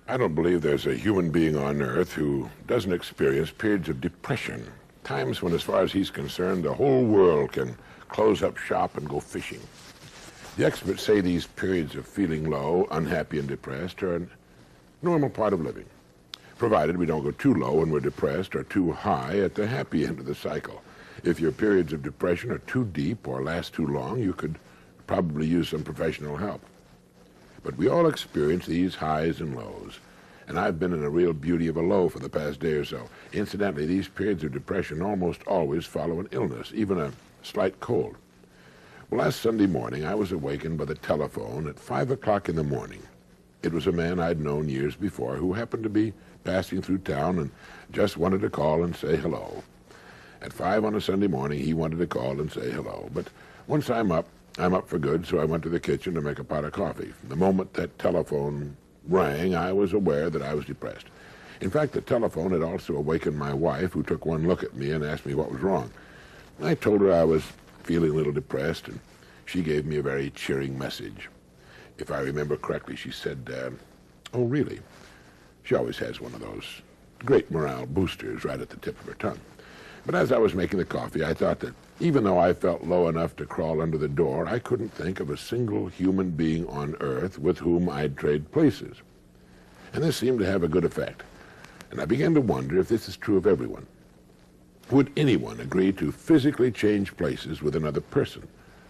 I don't believe there's a human being on Earth who doesn't experience periods of depression, times when, as far as he's concerned, the whole world can close up shop and go fishing. The experts say these periods of feeling low, unhappy, and depressed are a normal part of living, provided we don't go too low when we're depressed or too high at the happy end of the cycle. If your periods of depression are too deep or last too long, you could probably use some professional help. But we all experience these highs and lows, and I've been in a real beauty of a low for the past day or so. Incidentally, these periods of depression almost always follow an illness, even a slight cold. Well, last Sunday morning, I was awakened by the telephone at 5 o'clock in the morning. It was a man I'd known years before who happened to be passing through town and just wanted to call and say hello. At 5 on a Sunday morning, he wanted to call and say hello. But once I'm up for good, so I went to the kitchen to make a pot of coffee. The moment that telephone rang, I was aware that I was depressed. In fact, the telephone had also awakened my wife, who took one look at me and asked me what was wrong. I told her I was feeling a little depressed, and she gave me a very cheering message. If I remember correctly, she said, "Oh, really?" She always has one of those great morale boosters right at the tip of her tongue. But as I was making the coffee, I thought that even though I felt low enough to crawl under the door, I couldn't think of a single human being on Earth with whom I'd trade places. And this seemed to have a good effect. And I began to wonder if this is true of everyone. Would anyone agree to physically change places with another person,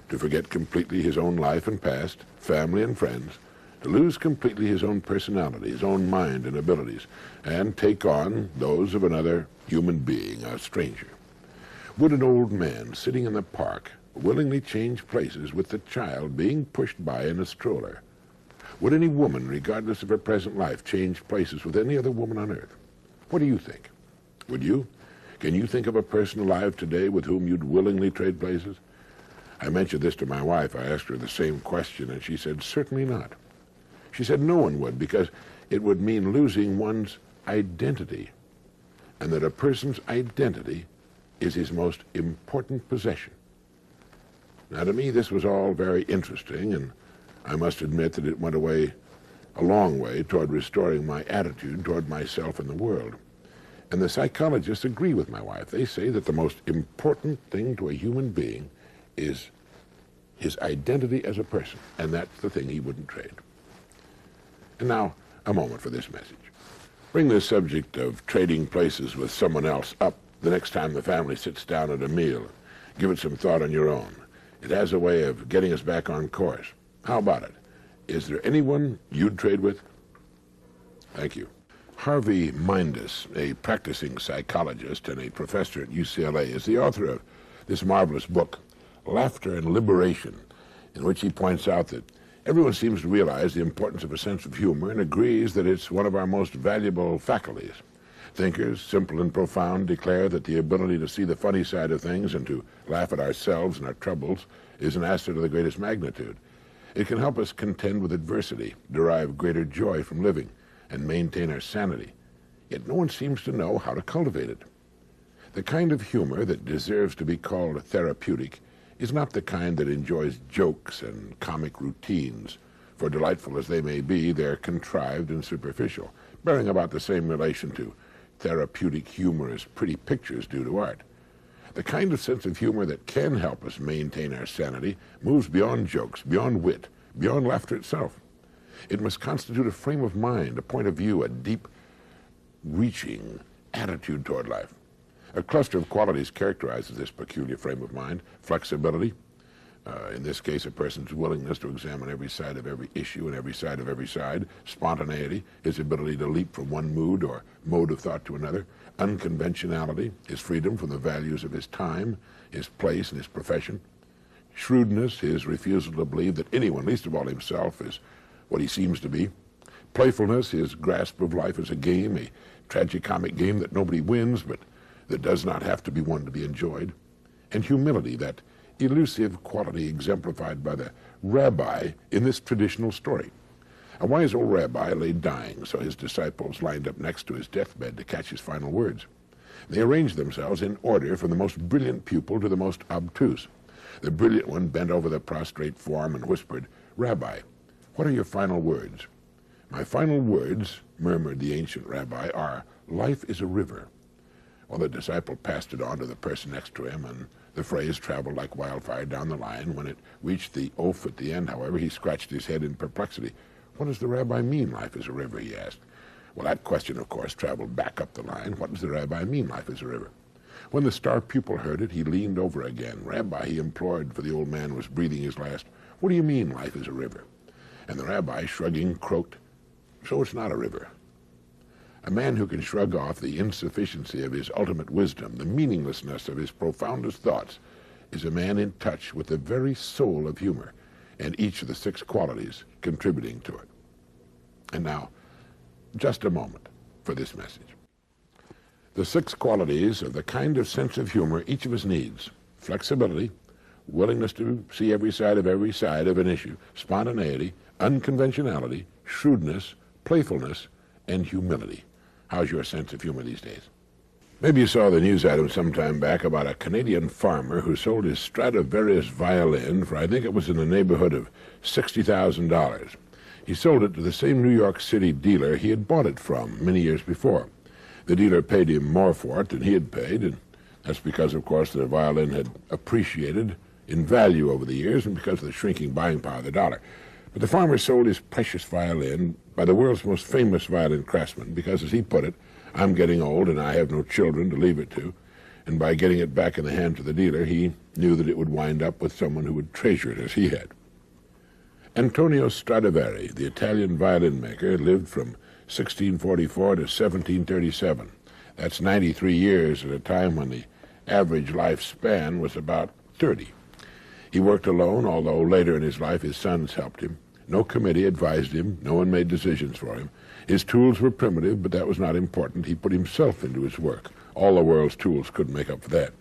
to forget completely his own life and past, family and friends, to lose completely his own personality, his own mind and abilities, and take on those of another human being, a stranger? Would an old man sitting in the park willingly change places with the child being pushed by in a stroller? Would any woman, regardless of her present life, change places with any other woman on Earth? What do you think? Would you? Can you think of a person alive today with whom you'd willingly trade places? I mentioned this to my wife. I asked her the same question, and she said, certainly not. She said no one would, because it would mean losing one's identity, and that a person's identity is his most important possession. Now, to me, this was all very interesting, and I must admit that it went a long way toward restoring my attitude toward myself and the world. And the psychologists agree with my wife. They say that the most important thing to a human being is his identity as a person, and that's the thing he wouldn't trade. And now, a moment for this message. Bring the subject of trading places with someone else up the next time the family sits down at a meal. Give it some thought on your own. It has a way of getting us back on course. How about it? Is there anyone you'd trade with? Thank you. Harvey Mindus, a practicing psychologist and a professor at UCLA, is the author of this marvelous book, Laughter and Liberation, in which he points out that everyone seems to realize the importance of a sense of humor and agrees that it's one of our most valuable faculties. Thinkers, simple and profound, declare that the ability to see the funny side of things and to laugh at ourselves and our troubles is an asset of the greatest magnitude. It can help us contend with adversity, derive greater joy from living, and maintain our sanity. Yet no one seems to know how to cultivate it. The kind of humor that deserves to be called therapeutic is not the kind that enjoys jokes and comic routines, for delightful as they may be, they're contrived and superficial, bearing about the same relation to therapeutic humor as pretty pictures do to art. The kind of sense of humor that can help us maintain our sanity moves beyond jokes, beyond wit, beyond laughter itself. It must constitute a frame of mind, a point of view, a deep-reaching attitude toward life. A cluster of qualities characterizes this peculiar frame of mind: flexibility, in this case a person's willingness to examine every side of every issue and every side of every side; spontaneity, his ability to leap from one mood or mode of thought to another; unconventionality, his freedom from the values of his time, his place, and his profession; shrewdness, his refusal to believe that anyone, least of all himself, is what he seems to be; playfulness, his grasp of life as a game, a tragicomic game that nobody wins, but that does not have to be one to be enjoyed; and humility, that elusive quality exemplified by the rabbi in this traditional story. A wise old rabbi lay dying, so his disciples lined up next to his deathbed to catch his final words. They arranged themselves in order from the most brilliant pupil to the most obtuse. The brilliant one bent over the prostrate form and whispered, "Rabbi, what are your final words?" My final words, murmured the ancient rabbi, are, life is a river. Well, the disciple passed it on to the person next to him, and the phrase traveled like wildfire down the line. When it reached the oaf at the end, however, he scratched his head in perplexity. What does the rabbi mean, life is a river, he asked. Well, that question, of course, traveled back up the line. What does the rabbi mean, life is a river? When the star pupil heard it, he leaned over again. Rabbi, he implored, for the old man was breathing his last. What do you mean, life is a river? And the rabbi, shrugging, croaked, so it's not a river. A man who can shrug off the insufficiency of his ultimate wisdom, the meaninglessness of his profoundest thoughts, is a man in touch with the very soul of humor, and each of the 6 qualities contributing to it. And now, just a moment for this message. The 6 qualities of the kind of sense of humor each of us needs: flexibility, willingness to see every side of an issue, spontaneity, unconventionality, shrewdness, playfulness, and humility. How's your sense of humor these days? Maybe you saw the news item some time back about a Canadian farmer who sold his Stradivarius violin for, I think it was in the neighborhood of $60,000. He sold it to the same New York City dealer he had bought it from many years before. The dealer paid him more for it than he had paid, and that's because, of course, the violin had appreciated in value over the years and because of the shrinking buying power of the dollar. But the farmer sold his precious violin by the world's most famous violin craftsman because, as he put it, I'm getting old and I have no children to leave it to, and by getting it back in the hands of the dealer, he knew that it would wind up with someone who would treasure it as he had. Antonio Stradivari, the Italian violin maker, lived from 1644 to 1737. That's 93 years at a time when the average lifespan was about 30. He worked alone, although later in his life his sons helped him. No committee advised him. No one made decisions for him. His tools were primitive, but that was not important. He put himself into his work. All the world's tools couldn't make up for that.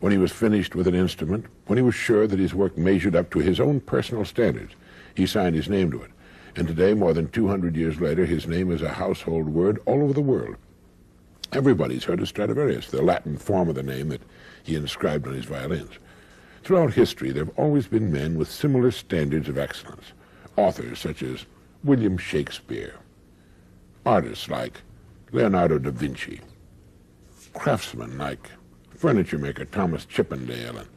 When he was finished with an instrument, when he was sure that his work measured up to his own personal standards, he signed his name to it. And today, more than 200 years later, his name is a household word all over the world. Everybody's heard of Stradivarius, the Latin form of the name that he inscribed on his violins. Throughout history, there have always been men with similar standards of excellence. Authors such as William Shakespeare, artists like Leonardo da Vinci, craftsmen like furniture maker Thomas Chippendale and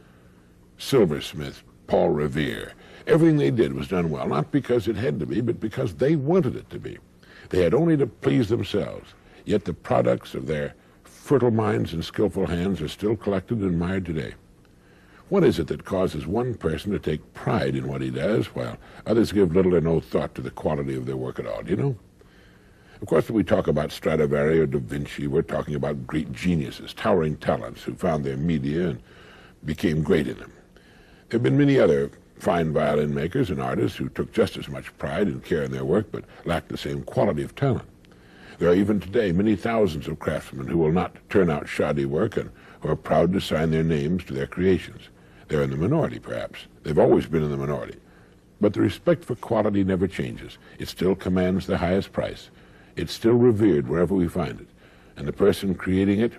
silversmith Paul Revere. Everything they did was done well, not because it had to be, but because they wanted it to be. They had only to please themselves, yet the products of their fertile minds and skillful hands are still collected and admired today. What is it that causes one person to take pride in what he does, while others give little or no thought to the quality of their work at all, do you know? Of course, when we talk about Stradivari or Da Vinci, we're talking about great geniuses, towering talents who found their media and became great in them. There have been many other fine violin makers and artists who took just as much pride and care in their work, but lacked the same quality of talent. There are even today many thousands of craftsmen who will not turn out shoddy work and who are proud to sign their names to their creations. They're in the minority, perhaps. They've always been in the minority. But the respect for quality never changes. It still commands the highest price. It's still revered wherever we find it. And the person creating it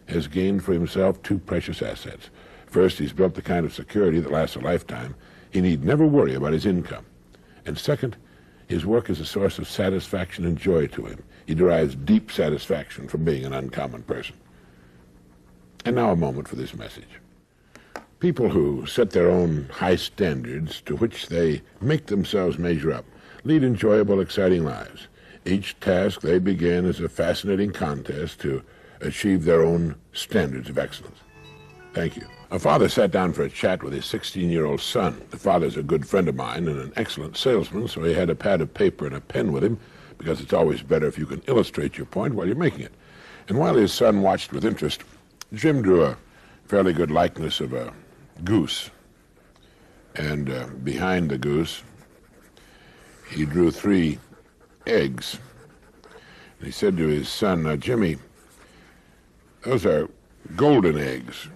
has gained for himself 2 precious assets. First, he's built the kind of security that lasts a lifetime. He need never worry about his income. And second, his work is a source of satisfaction and joy to him. He derives deep satisfaction from being an uncommon person. And now a moment for this message. People who set their own high standards to which they make themselves measure up lead enjoyable, exciting lives. Each task they begin is a fascinating contest to achieve their own standards of excellence. Thank you. A father sat down for a chat with his 16-year-old son. The father's a good friend of mine and an excellent salesman, so he had a pad of paper and a pen with him, because it's always better if you can illustrate your point while you're making it. And while his son watched with interest, Jim drew a fairly good likeness of a goose. And behind the goose, he drew 3 eggs. And he said to his son, Jimmy, those are golden eggs.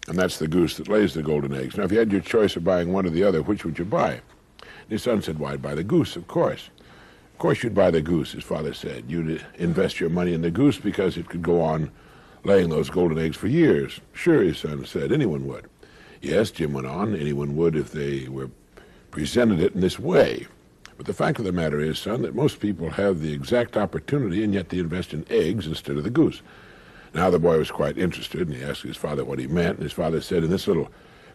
And that's the goose that lays the golden eggs. Now, if you had your choice of buying one or the other, which would you buy? And his son said, well, I'd buy the goose, of course. Of course you'd buy the goose, his father said. You'd invest your money in the goose because it could go on laying those golden eggs for years. Sure, his son said, anyone would. Yes, Jim went on, anyone would if they were presented it in this way. But the fact of the matter is, son, that most people have the exact opportunity, and yet they invest in eggs instead of the goose. Now the boy was quite interested, and he asked his father what he meant, and his father said, in this little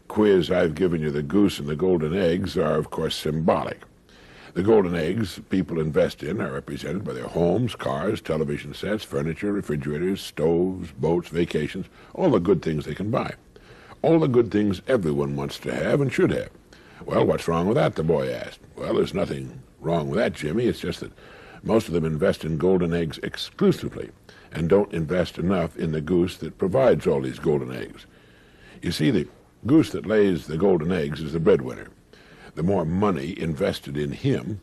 quiz I've given you, the goose and the golden eggs are, of course, symbolic. The golden eggs people invest in are represented by their homes, cars, television sets, furniture, refrigerators, stoves, boats, vacations, all the good things they can buy. All the good things everyone wants to have and should have. Well, what's wrong with that, the boy asked. Well, there's nothing wrong with that, Jimmy. It's just that most of them invest in golden eggs exclusively and don't invest enough in the goose that provides all these golden eggs. You see, the goose that lays the golden eggs is the breadwinner. The more money invested in him,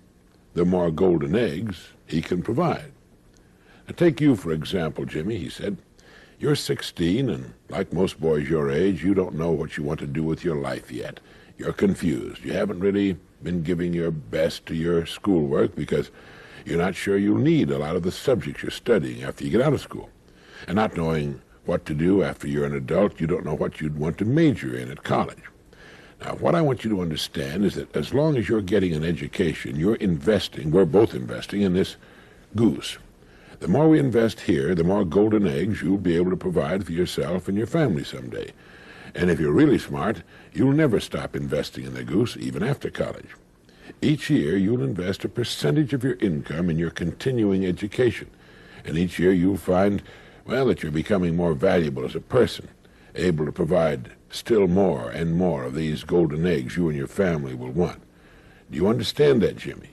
the more golden eggs he can provide. Now, take you, for example, Jimmy, he said. You're 16, and like most boys your age, you don't know what you want to do with your life yet. You're confused. You haven't really been giving your best to your schoolwork because you're not sure you'll need a lot of the subjects you're studying after you get out of school. And not knowing what to do after you're an adult, you don't know what you'd want to major in at college. Now, what I want you to understand is that as long as you're getting an education, you're investing, we're both investing in this goose. The more we invest here, the more golden eggs you'll be able to provide for yourself and your family someday. And if you're really smart, you'll never stop investing in the goose, even after college. Each year, you'll invest a percentage of your income in your continuing education. And each year, you'll find, well, that you're becoming more valuable as a person, able to provide still more and more of these golden eggs you and your family will want. Do you understand that, Jimmy?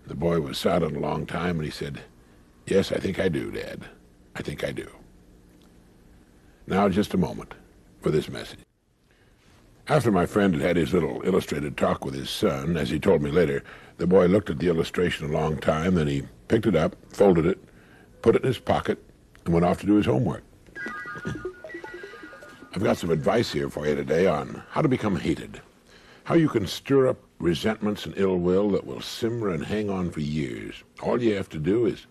The boy was silent a long time, and he said, Yes, I think I do, Dad. I think I do. Now, just a moment for this message. After my friend had had his little illustrated talk with his son, as he told me later, the boy looked at the illustration a long time, then he picked it up, folded it, put it in his pocket, and went off to do his homework. I've got some advice here for you today on how to become hated, how you can stir up resentments and ill will that will simmer and hang on for years. All you have to do is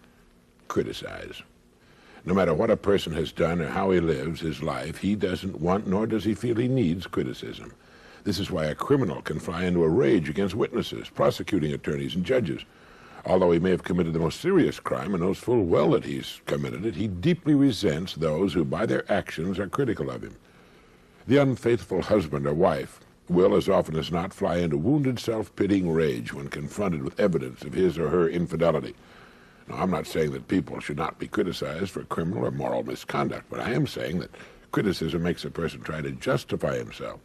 criticize. No matter what a person has done or how he lives his life, he doesn't want nor does he feel he needs criticism. This is why a criminal can fly into a rage against witnesses, prosecuting attorneys, and judges. Although he may have committed the most serious crime and knows full well that he's committed it, he deeply resents those who, by their actions, are critical of him. The unfaithful husband or wife will, as often as not, fly into wounded self-pitying rage when confronted with evidence of his or her infidelity. Now, I'm not saying that people should not be criticized for criminal or moral misconduct, but I am saying that criticism makes a person try to justify himself.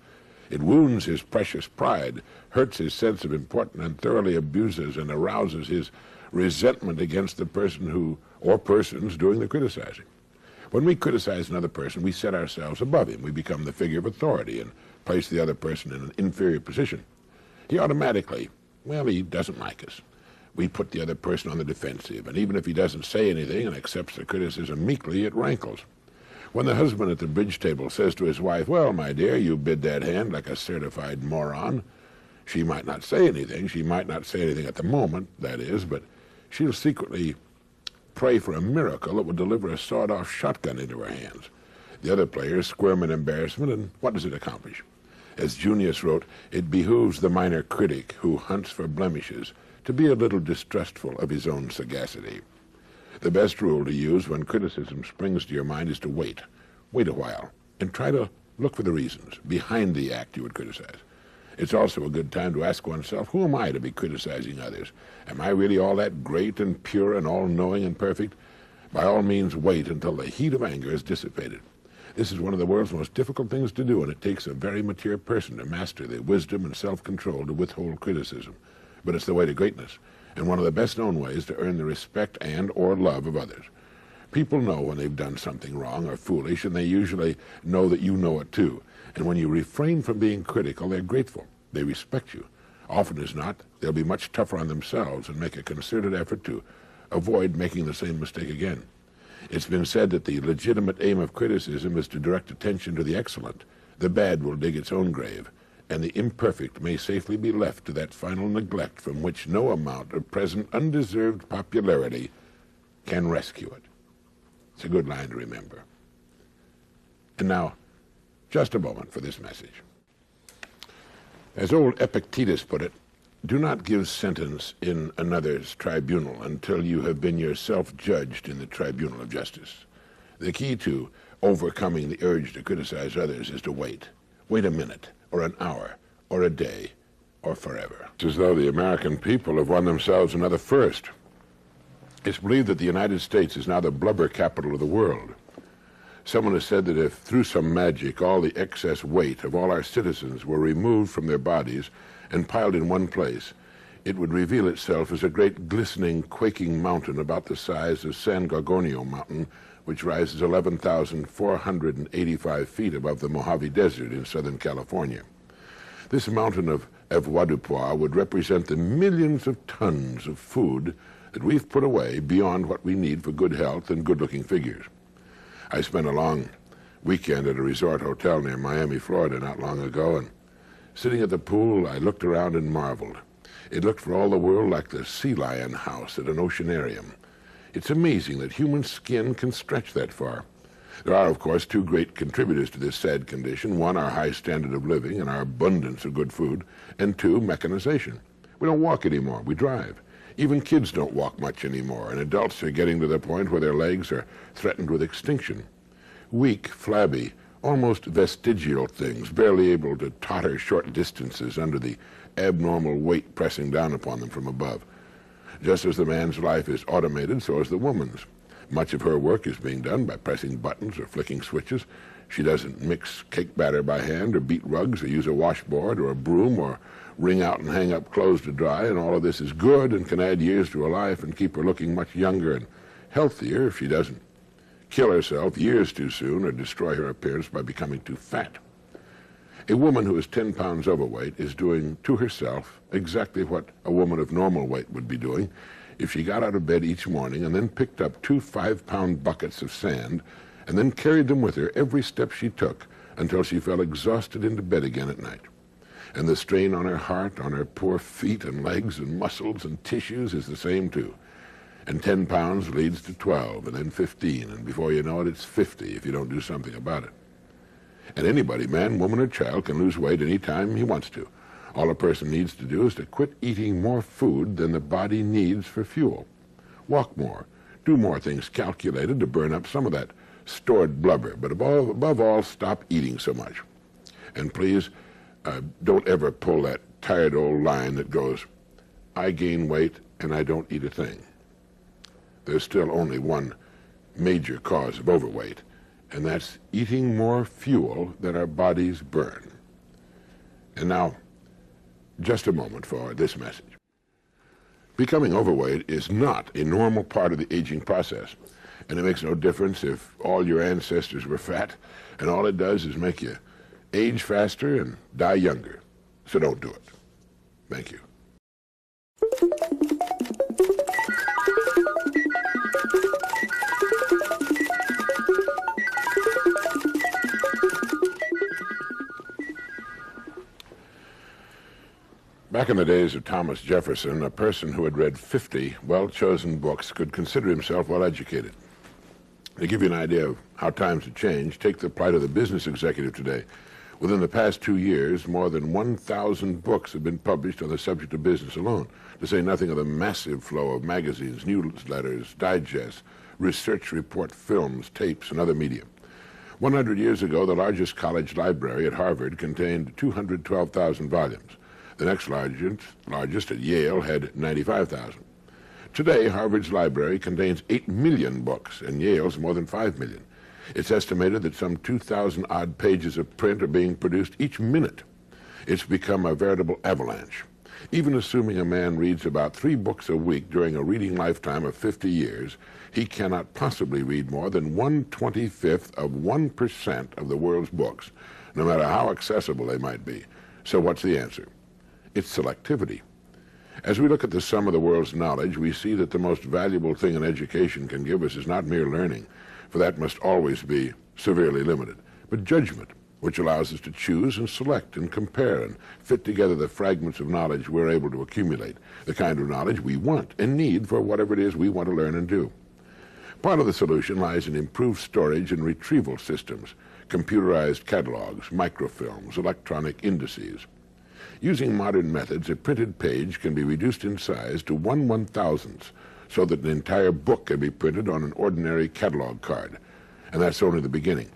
It wounds his precious pride, hurts his sense of importance, and thoroughly abuses and arouses his resentment against the person who, or persons, doing the criticizing. When we criticize another person, we set ourselves above him. We become the figure of authority and place the other person in an inferior position. He automatically, well, he doesn't like us. We put the other person on the defensive, and even if he doesn't say anything and accepts the criticism meekly, it rankles. When the husband at the bridge table says to his wife, "Well, my dear, you bid that hand like a certified moron," she might not say anything. She might not say anything at the moment, that is, but she'll secretly pray for a miracle that will deliver a sawed-off shotgun into her hands. The other players squirm in embarrassment, and what does it accomplish? As Junius wrote, it behooves the minor critic who hunts for blemishes to be a little distrustful of his own sagacity. The best rule to use when criticism springs to your mind is to wait. Wait a while, and try to look for the reasons behind the act you would criticize. It's also a good time to ask oneself, who am I to be criticizing others? Am I really all that great and pure and all-knowing and perfect? By all means, wait until the heat of anger is dissipated. This is one of the world's most difficult things to do, and it takes a very mature person to master the wisdom and self-control to withhold criticism. But it's the way to greatness, and one of the best-known ways to earn the respect and or love of others. People know when they've done something wrong or foolish, and they usually know that you know it too. And when you refrain from being critical, they're grateful. They respect you. Often as not, they'll be much tougher on themselves and make a concerted effort to avoid making the same mistake again. It's been said that the legitimate aim of criticism is to direct attention to the excellent. The bad will dig its own grave, and the imperfect may safely be left to that final neglect from which no amount of present undeserved popularity can rescue it. It's a good line to remember. And now, just a moment for this message. As old Epictetus put it, Do not give sentence in another's tribunal until you have been yourself judged in the tribunal of justice. The key to overcoming the urge to criticize others is to wait. Wait a minute, or an hour, or a day, or forever. It's as though the American people have won themselves another first. It's believed that the United States is now the blubber capital of the world. Someone has said that if, through some magic, all the excess weight of all our citizens were removed from their bodies and piled in one place, it would reveal itself as a great glistening, quaking mountain about the size of San Gorgonio Mountain, which rises 11,485 feet above the Mojave Desert in Southern California. This mountain of avoirdupois would represent the millions of tons of food that we've put away beyond what we need for good health and good-looking figures. I spent a long weekend at a resort hotel near Miami, Florida, not long ago, and sitting at the pool, I looked around and marveled. It looked for all the world like the sea lion house at an oceanarium. It's amazing that human skin can stretch that far. There are, of course, two great contributors to this sad condition. One, our high standard of living and our abundance of good food, and two, mechanization. We don't walk anymore, we drive. Even kids don't walk much anymore, and adults are getting to the point where their legs are threatened with extinction. Weak, flabby, almost vestigial things, barely able to totter short distances under the abnormal weight pressing down upon them from above. Just as the man's life is automated, so is the woman's. Much of her work is being done by pressing buttons or flicking switches. She doesn't mix cake batter by hand or beat rugs or use a washboard or a broom or wring out and hang up clothes to dry, and all of this is good and can add years to her life and keep her looking much younger and healthier if she doesn't kill herself years too soon or destroy her appearance by becoming too fat. A woman who is 10 pounds overweight is doing to herself exactly what a woman of normal weight would be doing if she got out of bed each morning and then picked up 2 5-pound buckets of sand and then carried them with her every step she took until she fell exhausted into bed again at night. And the strain on her heart, on her poor feet and legs and muscles and tissues is the same too. And 10 pounds leads to 12 and then 15, and before you know it, it's 50 if you don't do something about it. And anybody, man, woman, or child, can lose weight any time he wants to. All a person needs to do is to quit eating more food than the body needs for fuel. Walk more. Do more things calculated to burn up some of that stored blubber. But above all, stop eating so much. And please, don't ever pull that tired old line that goes, I gain weight and I don't eat a thing. There's still only one major cause of overweight, and that's eating more fuel than our bodies burn. And now, just a moment for this message. Becoming overweight is not a normal part of the aging process, and it makes no difference if all your ancestors were fat, and all it does is make you age faster and die younger. So don't do it. Thank you. Back in the days of Thomas Jefferson, a person who had read 50 well-chosen books could consider himself well-educated. To give you an idea of how times have changed, take the plight of the business executive today. Within the past 2 years, more than 1,000 books have been published on the subject of business alone, to say nothing of the massive flow of magazines, newsletters, digests, research report films, tapes, and other media. 100 years ago, the largest college library at Harvard contained 212,000 volumes. The next largest at Yale had 95,000. Today, Harvard's library contains 8 million books, and Yale's more than 5 million. It's estimated that some 2,000-odd pages of print are being produced each minute. It's become a veritable avalanche. Even assuming a man reads about 3 books a week during a reading lifetime of 50 years, he cannot possibly read more than 1/25th of 1% of the world's books, no matter how accessible they might be. So what's the answer? It's selectivity. As we look at the sum of the world's knowledge, we see that the most valuable thing an education can give us is not mere learning, for that must always be severely limited, but judgment, which allows us to choose and select and compare and fit together the fragments of knowledge we're able to accumulate, the kind of knowledge we want and need for whatever it is we want to learn and do. Part of the solution lies in improved storage and retrieval systems, computerized catalogs, microfilms, electronic indices. Using modern methods, a printed page can be reduced in size to 1/1000th, so that an entire book can be printed on an ordinary catalog card. And that's only the beginning.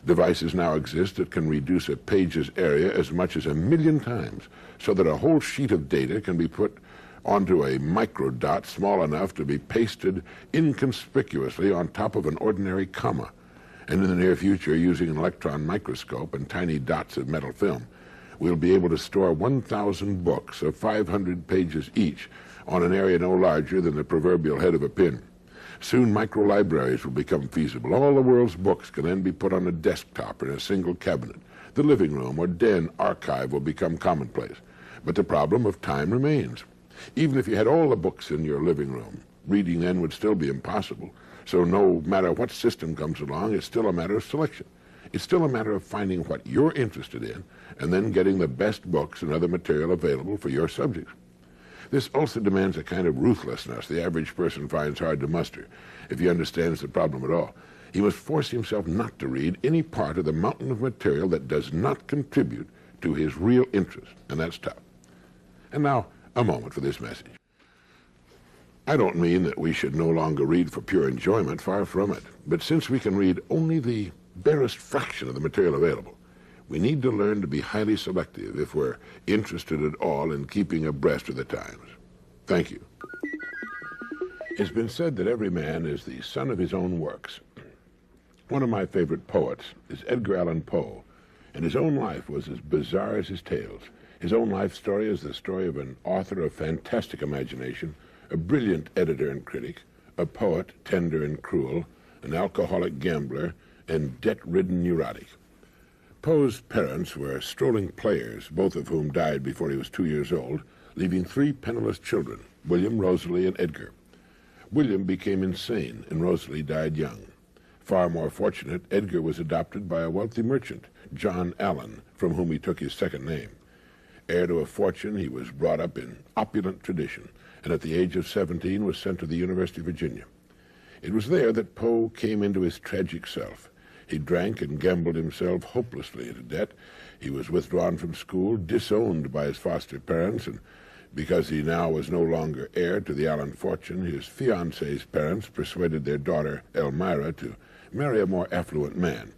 Devices now exist that can reduce a page's area as much as 1,000,000 times, so that a whole sheet of data can be put onto a microdot small enough to be pasted inconspicuously on top of an ordinary comma. And in the near future, using an electron microscope and tiny dots of metal film, we'll be able to store 1,000 books of 500 pages each on an area no larger than the proverbial head of a pin. Soon micro-libraries will become feasible. All the world's books can then be put on a desktop or in a single cabinet. The living room or den archive will become commonplace. But the problem of time remains. Even if you had all the books in your living room, reading then would still be impossible. So no matter what system comes along, it's still a matter of selection. It's still a matter of finding what you're interested in and then getting the best books and other material available for your subjects. This also demands a kind of ruthlessness the average person finds hard to muster if he understands the problem at all. He must force himself not to read any part of the mountain of material that does not contribute to his real interest, and that's tough. And now, a moment for this message. I don't mean that we should no longer read for pure enjoyment, far from it. But since we can read only the barest fraction of the material available, we need to learn to be highly selective if we're interested at all in keeping abreast of the times. Thank you. It's been said that every man is the son of his own works. One of my favorite poets is Edgar Allan Poe, and his own life was as bizarre as his tales. His own life story is the story of an author of fantastic imagination, a brilliant editor and critic, a poet tender and cruel, an alcoholic gambler, and debt-ridden neurotic. Poe's parents were strolling players, both of whom died before he was 2 years old, leaving 3 penniless children, William, Rosalie, and Edgar. William became insane, and Rosalie died young. Far more fortunate, Edgar was adopted by a wealthy merchant, John Allen, from whom he took his second name. Heir to a fortune, he was brought up in opulent tradition, and at the age of 17 was sent to the University of Virginia. It was there that Poe came into his tragic self. He drank and gambled himself hopelessly into debt. He was withdrawn from school, disowned by his foster parents, and because he now was no longer heir to the Allen fortune, his fiancée's parents persuaded their daughter, Elmira, to marry a more affluent man.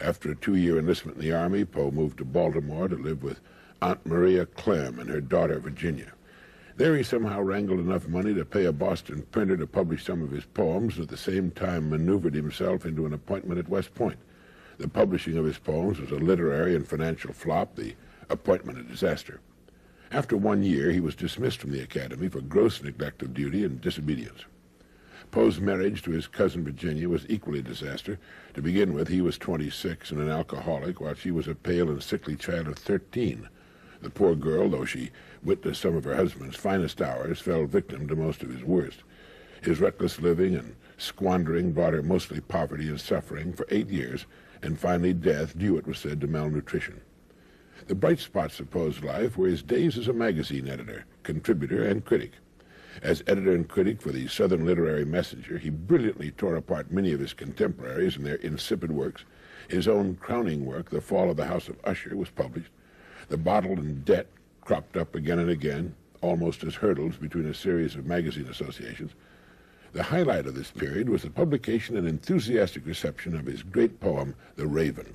After a 2-year enlistment in the Army, Poe moved to Baltimore to live with Aunt Maria Clem and her daughter, Virginia. There he somehow wrangled enough money to pay a Boston printer to publish some of his poems, and at the same time maneuvered himself into an appointment at West Point. The publishing of his poems was a literary and financial flop, the appointment a disaster. After 1 year, he was dismissed from the Academy for gross neglect of duty and disobedience. Poe's marriage to his cousin Virginia was equally a disaster. To begin with, he was 26 and an alcoholic, while she was a pale and sickly child of 13. The poor girl, though she witnessed some of her husband's finest hours, fell victim to most of his worst. His reckless living and squandering brought her mostly poverty and suffering for 8 years, and finally death, due, it was said, to malnutrition. The bright spots of Poe's life were his days as a magazine editor, contributor, and critic. As editor and critic for the Southern Literary Messenger, he brilliantly tore apart many of his contemporaries and their insipid works. His own crowning work, The Fall of the House of Usher, was published. The bottle and debt cropped up again and again, almost as hurdles between a series of magazine associations. The highlight of this period was the publication and enthusiastic reception of his great poem, The Raven.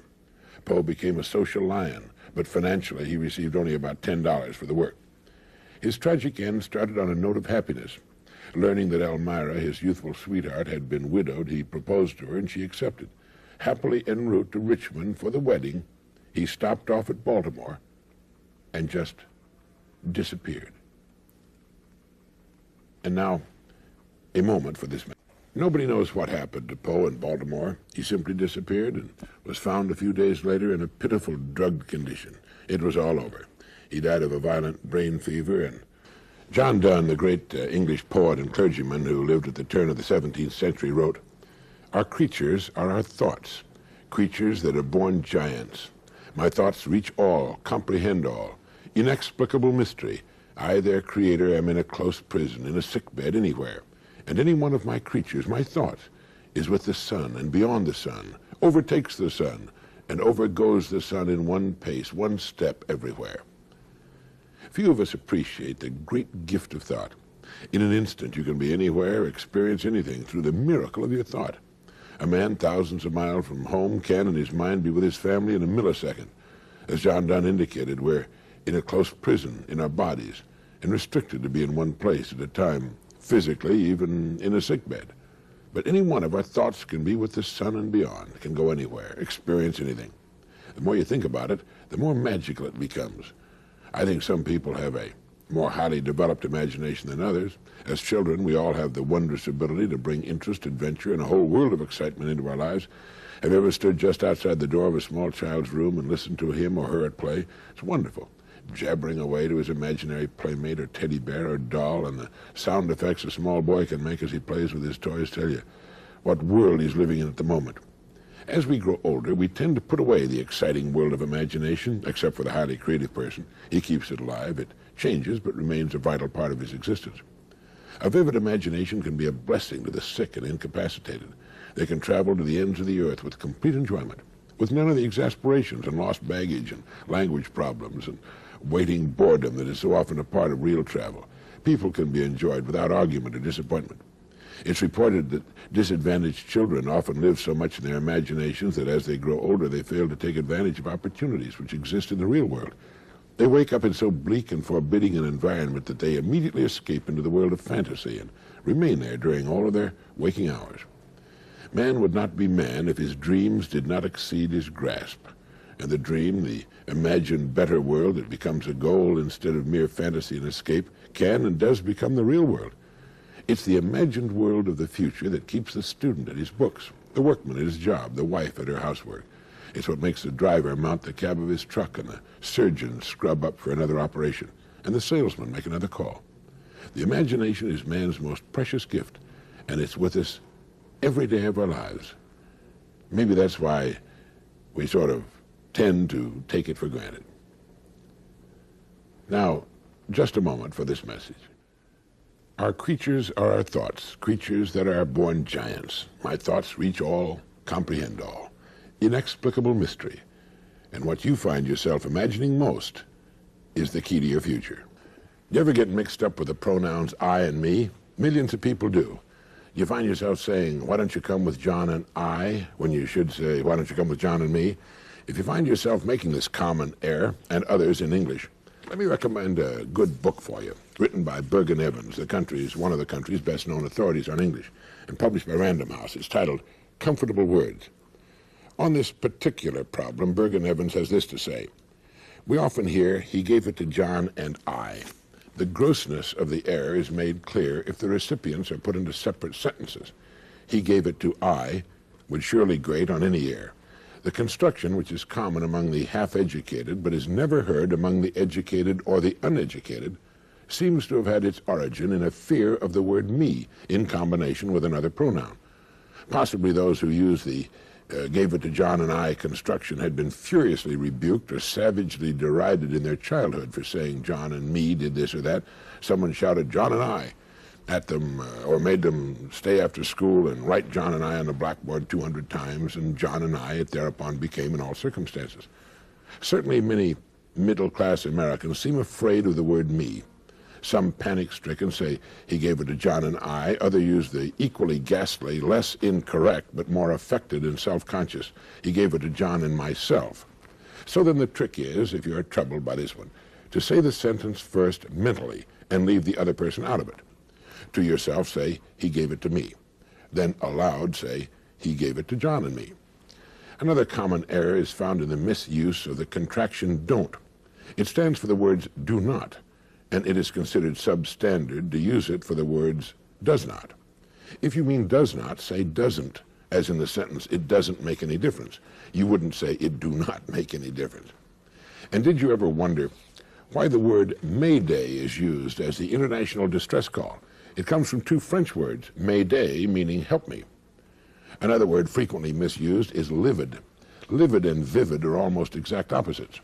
Poe became a social lion, but financially he received only about $10 for the work. His tragic end started on a note of happiness. Learning that Elmira, his youthful sweetheart, had been widowed, he proposed to her, and she accepted. Happily en route to Richmond for the wedding, he stopped off at Baltimore and just disappeared. And now, a moment for this man. Nobody knows what happened to Poe in Baltimore. He simply disappeared and was found a few days later in a pitiful drugged condition. It was all over. He died of a violent brain fever, and John Donne, the great English poet and clergyman who lived at the turn of the 17th century, wrote, "Our creatures are our thoughts, creatures that are born giants. My thoughts reach all, comprehend all. Inexplicable mystery. I, their creator, am in a close prison, in a sick bed, anywhere. And any one of my creatures, my thoughts, is with the sun and beyond the sun, overtakes the sun, and overgoes the sun in one pace, one step everywhere." Few of us appreciate the great gift of thought. In an instant, you can be anywhere, experience anything through the miracle of your thought. A man thousands of miles from home can, in his mind, be with his family in a millisecond. As John Donne indicated, we're in a close prison in our bodies and restricted to be in one place at a time, physically, even in a sickbed. But any one of our thoughts can be with the sun and beyond, can go anywhere, experience anything. The more you think about it, the more magical it becomes. I think some people have a more highly developed imagination than others. As children, we all have the wondrous ability to bring interest, adventure, and a whole world of excitement into our lives. Have you ever stood just outside the door of a small child's room and listened to him or her at play? It's wonderful, jabbering away to his imaginary playmate or teddy bear or doll, and the sound effects a small boy can make as he plays with his toys tell you what world he's living in at the moment. As we grow older, we tend to put away the exciting world of imagination, except for the highly creative person. He keeps it alive. It changes, but remains a vital part of his existence. A vivid imagination can be a blessing to the sick and incapacitated. They can travel to the ends of the earth with complete enjoyment, with none of the exasperations and lost baggage and language problems and waiting boredom that is so often a part of real travel. People can be enjoyed without argument or disappointment. It's reported that disadvantaged children often live so much in their imaginations that as they grow older, they fail to take advantage of opportunities which exist in the real world. They wake up in so bleak and forbidding an environment that they immediately escape into the world of fantasy and remain there during all of their waking hours. Man would not be man if his dreams did not exceed his grasp. And the dream, the imagined better world that becomes a goal instead of mere fantasy and escape, can and does become the real world. It's the imagined world of the future that keeps the student at his books, the workman at his job, the wife at her housework. It's what makes the driver mount the cab of his truck and the surgeon scrub up for another operation and the salesman make another call. The imagination is man's most precious gift, and it's with us every day of our lives. Maybe that's why we sort of tend to take it for granted. Now, just a moment for this message. Our creatures are our thoughts, creatures that are born giants. My thoughts reach all, comprehend all. Inexplicable mystery. And what you find yourself imagining most is the key to your future. You ever get mixed up with the pronouns I and me? Millions of people do. You find yourself saying, why don't you come with John and I, when you should say, why don't you come with John and me? If you find yourself making this common error, and others in English, let me recommend a good book for you, written by Bergen Evans, one of the country's best-known authorities on English, and published by Random House. It's titled Comfortable Words. On this particular problem, Bergen Evans has this to say. We often hear, he gave it to John and I. The grossness of the error is made clear if the recipients are put into separate sentences. He gave it to I would surely grate on any ear. The construction, which is common among the half-educated but is never heard among the educated or the uneducated, seems to have had its origin in a fear of the word me in combination with another pronoun. Possibly those who use the gave it to John and I construction had been furiously rebuked or savagely derided in their childhood for saying John and me did this or that. Someone shouted John and I at them or made them stay after school and write John and I on the blackboard 200 times, and John and I it thereupon became in all circumstances. Certainly many middle-class Americans seem afraid of the word me. Some panic-stricken say he gave it to John and I. Others use the equally ghastly, less incorrect, but more affected and self-conscious. He gave it to John and myself. So then the trick is, if you're troubled by this one, to say the sentence first mentally and leave the other person out of it. To yourself, say, he gave it to me. Then aloud, say, he gave it to John and me. Another common error is found in the misuse of the contraction don't. It stands for the words do not, and it is considered substandard to use it for the words does not. If you mean does not, say doesn't, as in the sentence, it doesn't make any difference. You wouldn't say it do not make any difference. And did you ever wonder why the word Mayday is used as the international distress call? It comes from two French words, Mayday, meaning help me. Another word frequently misused is livid. Livid and vivid are almost exact opposites,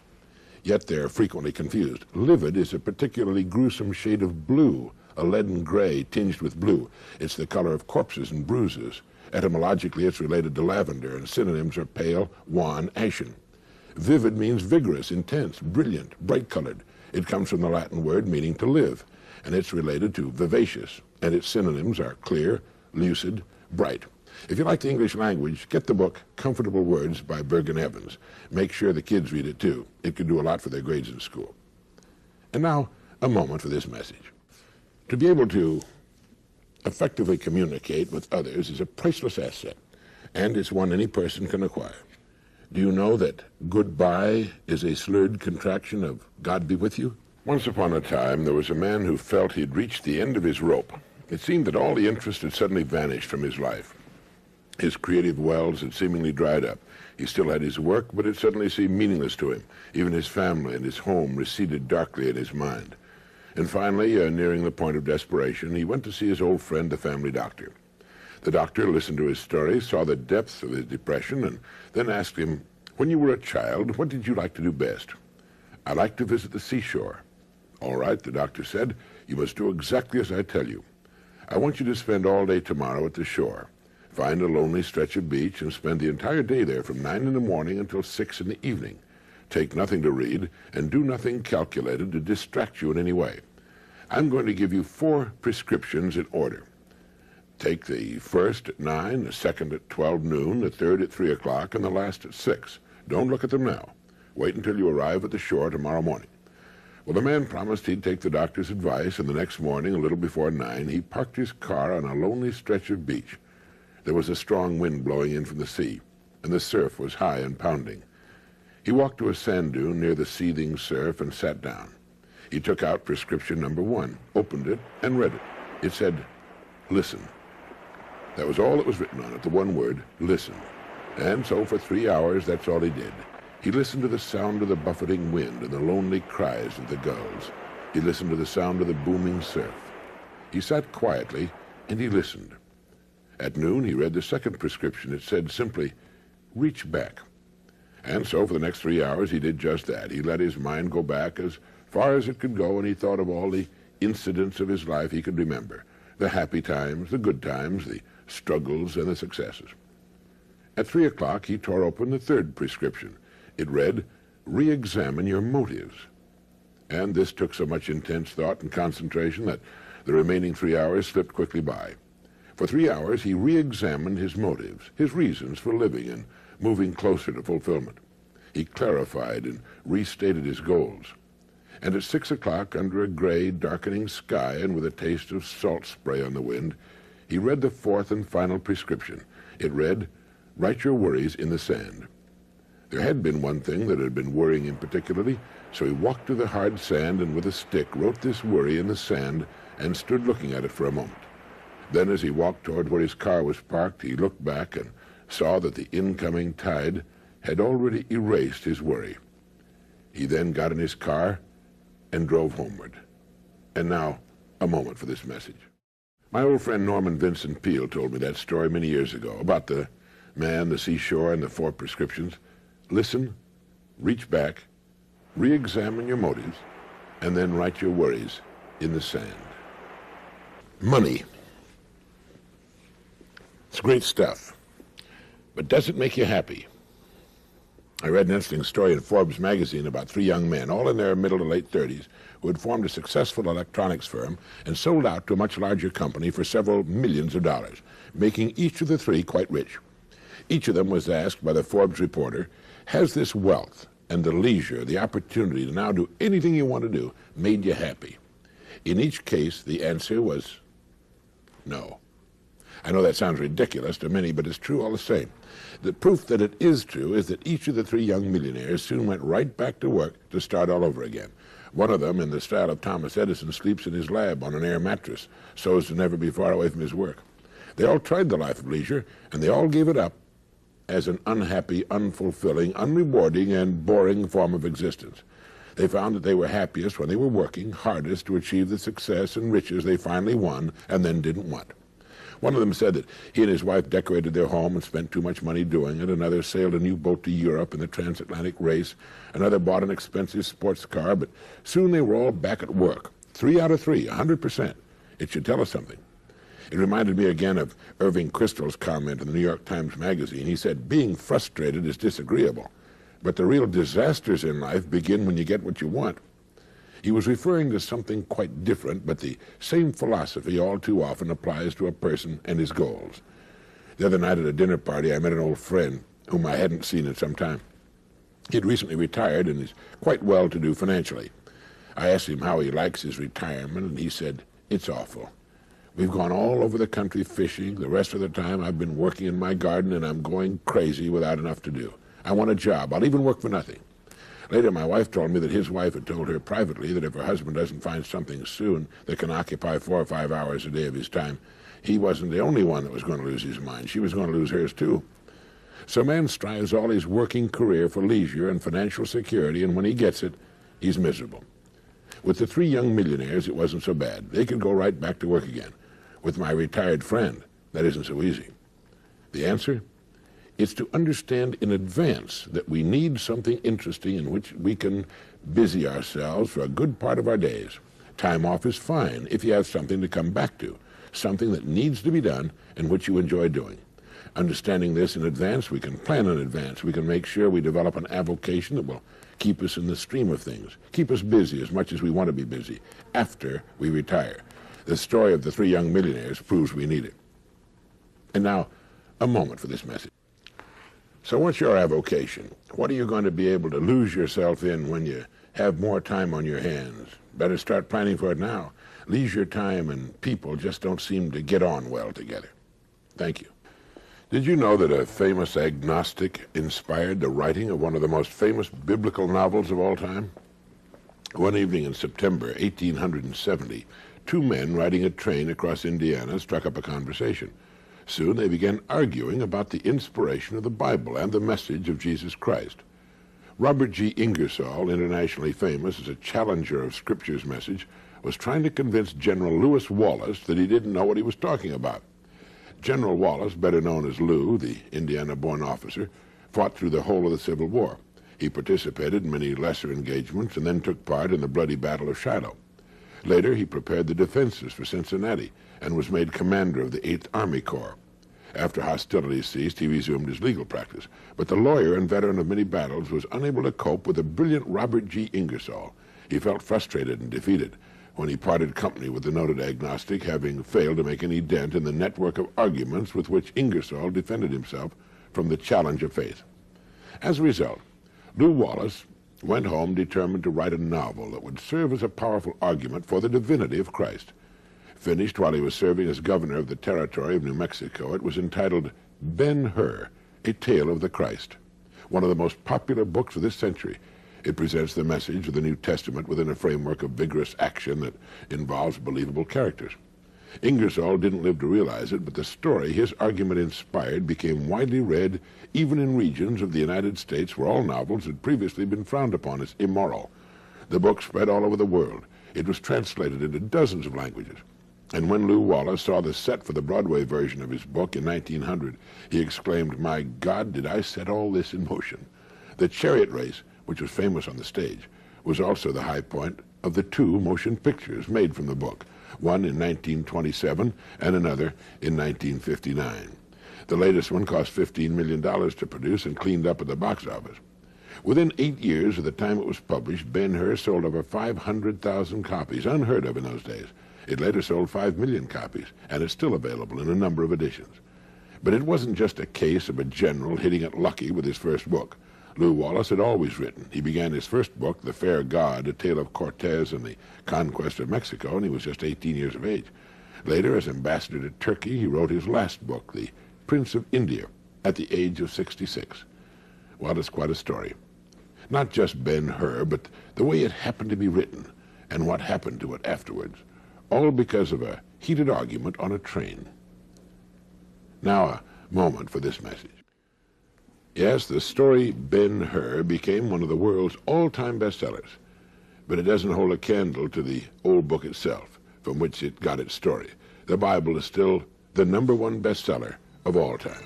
yet they're frequently confused. Livid is a particularly gruesome shade of blue, a leaden gray tinged with blue. It's the color of corpses and bruises. Etymologically, it's related to lavender, and synonyms are pale, wan, ashen. Vivid means vigorous, intense, brilliant, bright-colored. It comes from the Latin word meaning to live, and it's related to vivacious, and its synonyms are clear, lucid, bright. If you like the English language, get the book Comfortable Words by Bergen Evans. Make sure the kids read it too. It can do a lot for their grades in school. And now, a moment for this message. To be able to effectively communicate with others is a priceless asset, and it's one any person can acquire. Do you know that goodbye is a slurred contraction of God be with you? Once upon a time, there was a man who felt he'd reached the end of his rope. It seemed that all the interest had suddenly vanished from his life. His creative wells had seemingly dried up. He still had his work, but it suddenly seemed meaningless to him. Even his family and his home receded darkly in his mind. And finally, nearing the point of desperation, he went to see his old friend, the family doctor. The doctor listened to his story, saw the depths of his depression, and then asked him, "When you were a child, what did you like to do best?" "I like to visit the seashore." "All right," the doctor said, "you must do exactly as I tell you. I want you to spend all day tomorrow at the shore. Find a lonely stretch of beach and spend the entire day there from 9 in the morning until 6 in the evening. Take nothing to read and do nothing calculated to distract you in any way. I'm going to give you 4 prescriptions in order. Take the first at 9, the second at 12 noon, the third at 3 o'clock, and the last at 6. Don't look at them now. Wait until you arrive at the shore tomorrow morning." Well, the man promised he'd take the doctor's advice, and the next morning, a little before 9, he parked his car on a lonely stretch of beach. There was a strong wind blowing in from the sea, and the surf was high and pounding. He walked to a sand dune near the seething surf and sat down. He took out prescription number 1, opened it, and read it. It said, "Listen." That was all that was written on it, the one word, listen. And so for 3 hours, that's all he did. He listened to the sound of the buffeting wind and the lonely cries of the gulls. He listened to the sound of the booming surf. He sat quietly, and he listened. At noon, he read the second prescription. It said simply, "Reach back." And so for the next 3 hours, he did just that. He let his mind go back as far as it could go, and he thought of all the incidents of his life he could remember, the happy times, the good times, the struggles, and the successes. At 3 o'clock, he tore open the third prescription. It read, "Re-examine your motives." And this took so much intense thought and concentration that the remaining 3 hours slipped quickly by. For 3 hours, he re-examined his motives, his reasons for living and moving closer to fulfillment. He clarified and restated his goals. And at 6 o'clock, under a gray, darkening sky and with a taste of salt spray on the wind, he read the fourth and final prescription. It read, "Write your worries in the sand." There had been one thing that had been worrying him particularly, so he walked to the hard sand and with a stick wrote this worry in the sand and stood looking at it for a moment. Then as he walked toward where his car was parked, he looked back and saw that the incoming tide had already erased his worry. He then got in his car and drove homeward. And now, a moment for this message. My old friend Norman Vincent Peale told me that story many years ago about the man, the seashore, and the 4 prescriptions. Listen, reach back, re-examine your motives, and then write your worries in the sand. Money. It's great stuff, but does it make you happy? I read an interesting story in Forbes magazine about 3 young men, all in their middle to late 30s, who had formed a successful electronics firm and sold out to a much larger company for several millions of dollars, making each of the 3 quite rich. Each of them was asked by the Forbes reporter, "Has this wealth and the leisure, the opportunity to now do anything you want to do, made you happy?" In each case, the answer was no. I know that sounds ridiculous to many, but it's true all the same. The proof that it is true is that each of the 3 young millionaires soon went right back to work to start all over again. One of them, in the style of Thomas Edison, sleeps in his lab on an air mattress so as to never be far away from his work. They all tried the life of leisure, and they all gave it up as an unhappy, unfulfilling, unrewarding, and boring form of existence. They found that they were happiest when they were working hardest to achieve the success and riches they finally won and then didn't want. One of them said that he and his wife decorated their home and spent too much money doing it. Another sailed a new boat to Europe in the transatlantic race. Another bought an expensive sports car, but soon they were all back at work. 3 out of 3, 100%. It should tell us something. It reminded me again of Irving Kristol's comment in the New York Times Magazine. He said, "Being frustrated is disagreeable, but the real disasters in life begin when you get what you want." He was referring to something quite different, but the same philosophy all too often applies to a person and his goals. The other night at a dinner party, I met an old friend whom I hadn't seen in some time. He'd recently retired and is quite well-to-do financially. I asked him how he likes his retirement, and he said, "It's awful. We've gone all over the country fishing. The rest of the time I've been working in my garden, and I'm going crazy without enough to do. I want a job. I'll even work for nothing." Later, my wife told me that his wife had told her privately that if her husband doesn't find something soon that can occupy 4 or 5 hours a day of his time, he wasn't the only one that was going to lose his mind. She was going to lose hers too. So man strives all his working career for leisure and financial security, and when he gets it, he's miserable. With the 3 young millionaires, it wasn't so bad. They could go right back to work again. With my retired friend, that isn't so easy. The answer? It's to understand in advance that we need something interesting in which we can busy ourselves for a good part of our days. Time off is fine if you have something to come back to, something that needs to be done and which you enjoy doing. Understanding this in advance, we can plan in advance. We can make sure we develop an avocation that will keep us in the stream of things, keep us busy as much as we want to be busy after we retire. The story of the 3 young millionaires proves we need it. And now, a moment for this message. So what's your avocation? What are you going to be able to lose yourself in when you have more time on your hands? Better start planning for it now. Leisure time and people just don't seem to get on well together. Thank you. Did you know that a famous agnostic inspired the writing of one of the most famous biblical novels of all time? One evening in September 1870, 2 men riding a train across Indiana struck up a conversation. Soon they began arguing about the inspiration of the Bible and the message of Jesus Christ. Robert G. Ingersoll, internationally famous as a challenger of Scripture's message, was trying to convince General Lewis Wallace that he didn't know what he was talking about. General Wallace, better known as Lou, the Indiana-born officer, fought through the whole of the Civil War. He participated in many lesser engagements and then took part in the bloody Battle of Shiloh. Later, he prepared the defenses for Cincinnati and was made commander of the 8th Army Corps. After hostilities ceased, he resumed his legal practice. But the lawyer and veteran of many battles was unable to cope with the brilliant Robert G. Ingersoll. He felt frustrated and defeated when he parted company with the noted agnostic, having failed to make any dent in the network of arguments with which Ingersoll defended himself from the challenge of faith. As a result, Lew Wallace went home determined to write a novel that would serve as a powerful argument for the divinity of Christ. Finished while he was serving as governor of the territory of New Mexico, it was entitled Ben-Hur, A Tale of the Christ, one of the most popular books of this century. It presents the message of the New Testament within a framework of vigorous action that involves believable characters. Ingersoll didn't live to realize it, but the story his argument inspired became widely read even in regions of the United States where all novels had previously been frowned upon as immoral. The book spread all over the world. It was translated into dozens of languages. And when Lew Wallace saw the set for the Broadway version of his book in 1900, he exclaimed, "My God, did I set all this in motion?" The chariot race, which was famous on the stage, was also the high point of the 2 motion pictures made from the book, one in 1927 and another in 1959. The latest one cost $15 million to produce and cleaned up at the box office. Within 8 years of the time it was published, Ben-Hur sold over 500,000 copies, unheard of in those days. It later sold 5 million copies, and is still available in a number of editions. But it wasn't just a case of a general hitting it lucky with his first book. Lew Wallace had always written. He began his first book, The Fair God, a tale of Cortez and the conquest of Mexico, and he was just 18 years of age. Later, as ambassador to Turkey, he wrote his last book, The Prince of India, at the age of 66. Well, it's quite a story. Not just Ben-Hur, but the way it happened to be written and what happened to it afterwards, all because of a heated argument on a train. Now, a moment for this message. Yes, the story Ben-Hur became one of the world's all-time bestsellers, but it doesn't hold a candle to the old book itself, from which it got its story. The Bible is still the #1 bestseller of all time.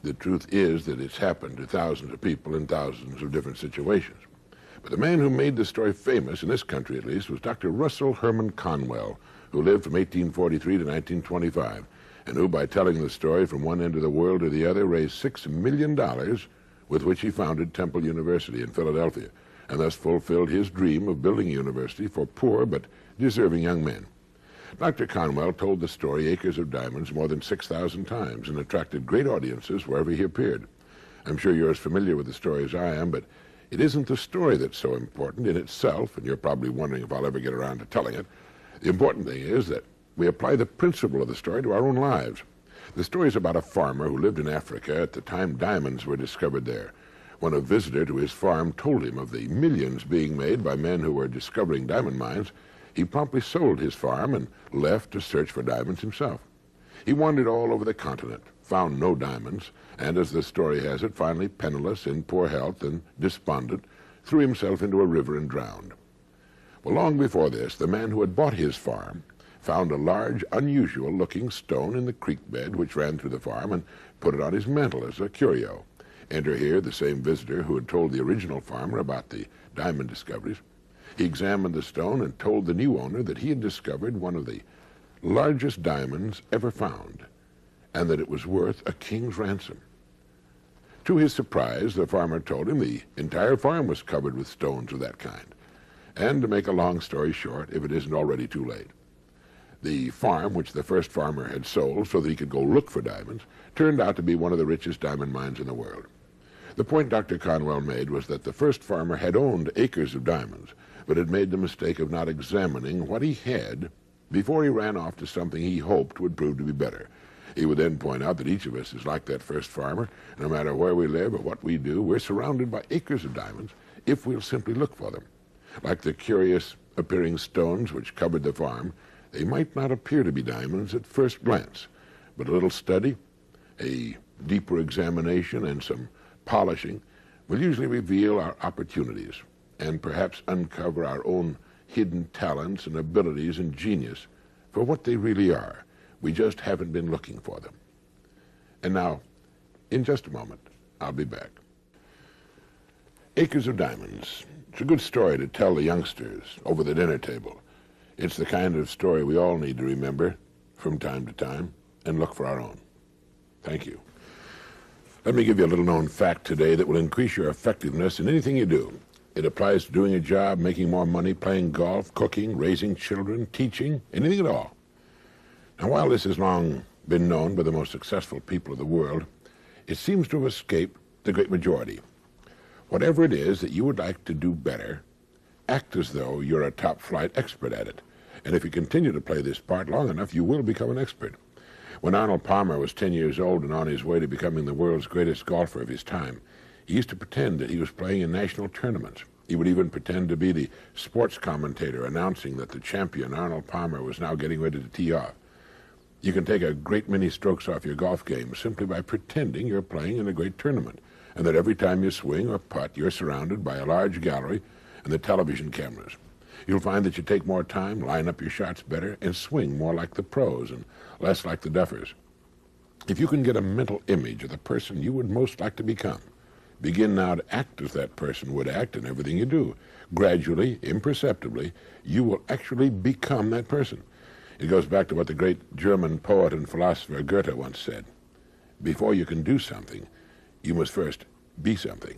The truth is that it's happened to thousands of people in thousands of different situations. But the man who made the story famous, in this country at least, was Dr. Russell Herman Conwell, who lived from 1843 to 1925, and who, by telling the story from one end of the world to the other, raised $6 million, with which he founded Temple University in Philadelphia. and thus fulfilled his dream of building a university for poor but deserving young men. Dr. Conwell told the story Acres of Diamonds more than 6,000 times and attracted great audiences wherever he appeared. I'm sure you're as familiar with the story as I am, but it isn't the story that's so important in itself, and you're probably wondering if I'll ever get around to telling it. The important thing is that we apply the principle of the story to our own lives. The story is about a farmer who lived in Africa at the time diamonds were discovered there. When a visitor to his farm told him of the millions being made by men who were discovering diamond mines, he promptly sold his farm and left to search for diamonds himself. He wandered all over the continent, found no diamonds, and as the story has it, finally penniless, in poor health, and despondent, threw himself into a river and drowned. Well, long before this, the man who had bought his farm found a large, unusual-looking stone in the creek bed which ran through the farm and put it on his mantel as a curio. Enter here the same visitor who had told the original farmer about the diamond discoveries. He examined the stone and told the new owner that he had discovered one of the largest diamonds ever found, and that it was worth a king's ransom. To his surprise, the farmer told him the entire farm was covered with stones of that kind. And to make a long story short, if it isn't already too late, the farm, which the first farmer had sold so that he could go look for diamonds, turned out to be one of the richest diamond mines in the world. The point Dr. Conwell made was that the first farmer had owned acres of diamonds, but had made the mistake of not examining what he had before he ran off to something he hoped would prove to be better. He would then point out that each of us is like that first farmer. No matter where we live or what we do, we're surrounded by acres of diamonds if we'll simply look for them. Like the curious appearing stones which covered the farm, they might not appear to be diamonds at first glance, but a little study, a deeper examination, and some polishing will usually reveal our opportunities and perhaps uncover our own hidden talents and abilities and genius for what they really are. We just haven't been looking for them. And now, in just a moment, I'll be back. Acres of Diamonds. It's a good story to tell the youngsters over the dinner table. It's the kind of story we all need to remember from time to time and look for our own. Thank you. Let me give you a little known fact today that will increase your effectiveness in anything you do. It applies to doing a job, making more money, playing golf, cooking, raising children, teaching, anything at all. Now, while this has long been known by the most successful people of the world, it seems to have escaped the great majority. Whatever it is that you would like to do better, act as though you're a top-flight expert at it. And if you continue to play this part long enough, you will become an expert. When Arnold Palmer was 10 years old and on his way to becoming the world's greatest golfer of his time, he used to pretend that he was playing in national tournaments. He would even pretend to be the sports commentator announcing that the champion, Arnold Palmer, was now getting ready to tee off. You can take a great many strokes off your golf game simply by pretending you're playing in a great tournament, and that every time you swing or putt, you're surrounded by a large gallery and the television cameras. You'll find that you take more time, line up your shots better, and swing more like the pros and less like the duffers. If you can get a mental image of the person you would most like to become, begin now to act as that person would act in everything you do. Gradually, imperceptibly, you will actually become that person. It goes back to what the great German poet and philosopher Goethe once said. Before you can do something, you must first be something.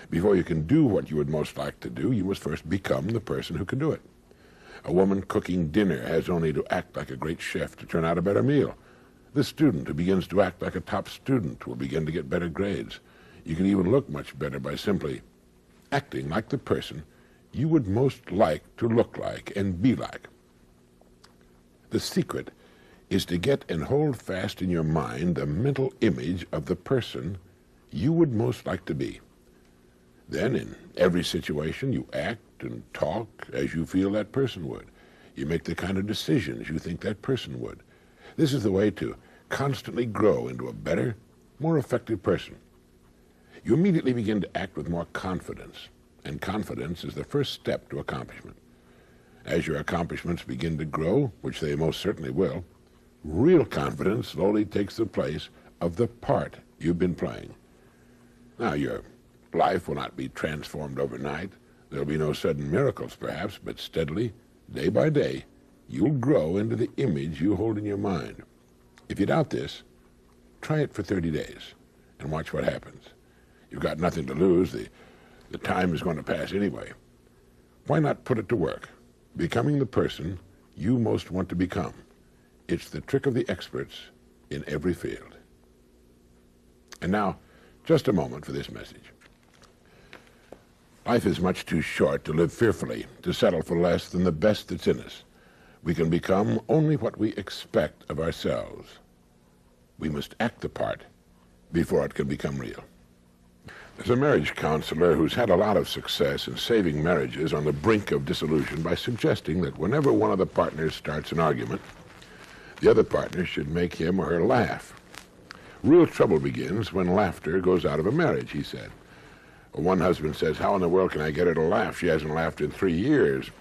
Before you can do what you would most like to do, you must first become the person who can do it. A woman cooking dinner has only to act like a great chef to turn out a better meal. The student who begins to act like a top student will begin to get better grades. You can even look much better by simply acting like the person you would most like to look like and be like. The secret is to get and hold fast in your mind the mental image of the person you would most like to be. Then in every situation you act and talk as you feel that person would. You make the kind of decisions you think that person would. This is the way to constantly grow into a better, more effective person. You immediately begin to act with more confidence, and confidence is the first step to accomplishment. As your accomplishments begin to grow, which they most certainly will, real confidence slowly takes the place of the part you've been playing. Now, your life will not be transformed overnight. There'll be no sudden miracles, perhaps, but steadily, day by day, you'll grow into the image you hold in your mind. If you doubt this, try it for 30 days and watch what happens. You've got nothing to lose. The The time is going to pass anyway. Why not put it to work, becoming the person you most want to become? It's the trick of the experts in every field. And now, just a moment for this message. Life is much too short to live fearfully, to settle for less than the best that's in us. We can become only what we expect of ourselves. We must act the part before it can become real. There's a marriage counselor who's had a lot of success in saving marriages on the brink of dissolution by suggesting that whenever one of the partners starts an argument, the other partner should make him or her laugh. Real trouble begins when laughter goes out of a marriage, he said. One husband says, "How in the world can I get her to laugh? She hasn't laughed in 3 years."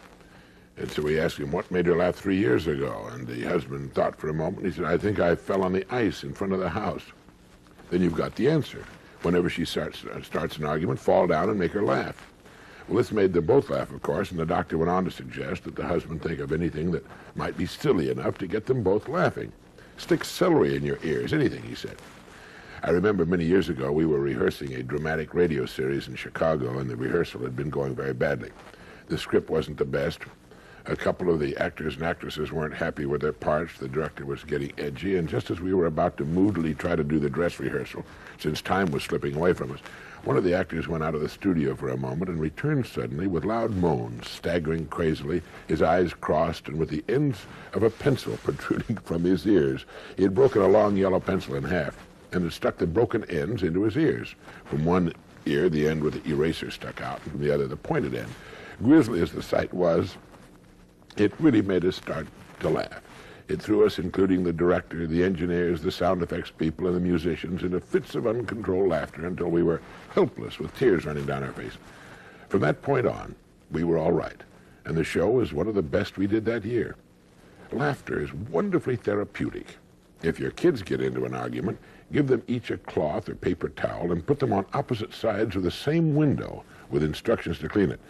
And so we asked him, "What made her laugh 3 years ago?" And the husband thought for a moment. He said, "I think I fell on the ice in front of the house." Then you've got the answer. Whenever she starts an argument, fall down and make her laugh. Well, this made them both laugh, of course, and the doctor went on to suggest that the husband think of anything that might be silly enough to get them both laughing. Stick celery in your ears, anything, he said. I remember many years ago we were rehearsing a dramatic radio series in Chicago, and the rehearsal had been going very badly. The script wasn't the best. A couple of the actors and actresses weren't happy with their parts. The director was getting edgy, and just as we were about to moodily try to do the dress rehearsal, since time was slipping away from us, one of the actors went out of the studio for a moment and returned suddenly with loud moans, staggering crazily, his eyes crossed, and with the ends of a pencil protruding from his ears. He had broken a long yellow pencil in half and had stuck the broken ends into his ears. From one ear, the end with the eraser stuck out, and from the other, the pointed end. Grisly as the sight was, it really made us start to laugh. It threw us, including the director, the engineers, the sound effects people, and the musicians, into fits of uncontrolled laughter until we were helpless with tears running down our face. From that point on, we were all right, and the show was one of the best we did that year. Laughter is wonderfully therapeutic. If your kids get into an argument, give them each a cloth or paper towel and put them on opposite sides of the same window with instructions to clean it.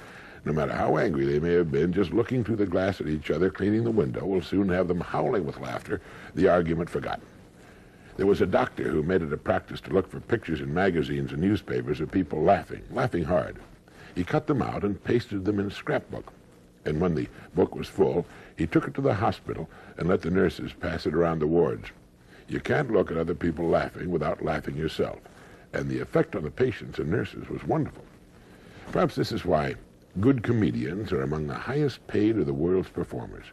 No matter how angry they may have been, just looking through the glass at each other, cleaning the window, will soon have them howling with laughter, the argument forgotten. There was a doctor who made it a practice to look for pictures in magazines and newspapers of people laughing hard. He cut them out and pasted them in a scrapbook. And when the book was full, he took it to the hospital and let the nurses pass it around the wards. You can't look at other people laughing without laughing yourself. And the effect on the patients and nurses was wonderful. Perhaps this is why good comedians are among the highest paid of the world's performers.